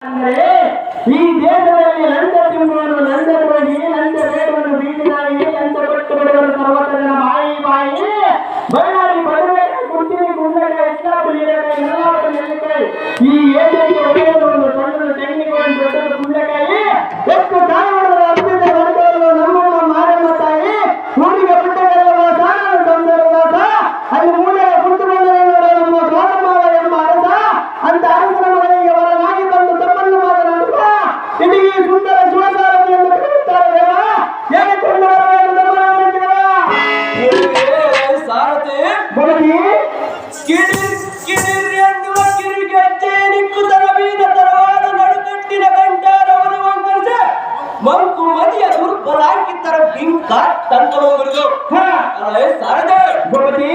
ಅಂದರೆ ಈ ದೇಶದಲ್ಲಿ ಲಂಚ ತಿಂಬುವನು ಲಂಚ ಕೊಡಿ ಲಂಚ ಬೇಡವನ್ನು ಬೀದಿನಾಗಿ ಲಂಚ ಕೊಟ್ಟು ಬಿಡುವರು ಸರ್ವತನ ಬಾಯಿ ಬಾಯಿ ಬಳ್ಳಾರಿ ಬಡವೆ ಕುಂಟಿನಿ ಕುಂದಗ ಎಷ್ಟಾಪು ಎಲ್ಲಾಪು ನೆಲ್ಲಿಕಾಯಿ ಈ ಏಜೆಗೆ ಒಡೆಯಲು ಒಂದು ಸಣ್ಣದು ತೆಂಗಿನಕಾಯಿ ದೊಡ್ಡದು ಕುಂಡಕಾಯಿ ಎಷ್ಟು ಕಾರಣಗಳ ಅದ್ಭುತ ಹೊಡೆದವರು ನಮ್ಮಮ್ಮ ಮಾರಮ್ಮ ತಾಯಿ ಊರಿಗೆ ಬಿಟ್ಟಗಲ್ಲವ ಸಾನ ಸಂದರ್ಭ ಅಲ್ಲಿ ಮೂಲೆಯ ಕುಂಟು ಬಂದವರು ನಮ್ಮ ಸ್ವಾತಮಾವ ಎಂಬ ಅರಸ ಅಂತ ಅರಸನ ಮನೆಗೆ ವರನಾಗಿ ಬಂದು ತಮ್ಮನ್ನು ಮಾತನಾಡುವ ಇಡೀ ಸುಂದರ ಶಿವಸಾರಥಿಯನ್ನು ಕರೆಯುತ್ತಾರೆ ಹೇಳಿಕೊಂಡು ಬರಬೇಕು ಸಾರಥಿ ಬರಲಿ ಕಿಡಿರ್ ಎನ್ನುವ ಕಿರಿಗೆಜ್ಜೆ ನಿಕ್ಕುತರ ಬೀದ ತರವಾದ ನಡುಕಟ್ಟಿನ ಗಂಟಾರವನ್ನು ವಂಕರಿಸಿ ಮಂಕು ಮದಿಯ ದುರ್ಬಲಾಂಕಿತರ ಬಿಂಕ ತಂತಲು ಬಿಡುದು ಸಾರಥಿ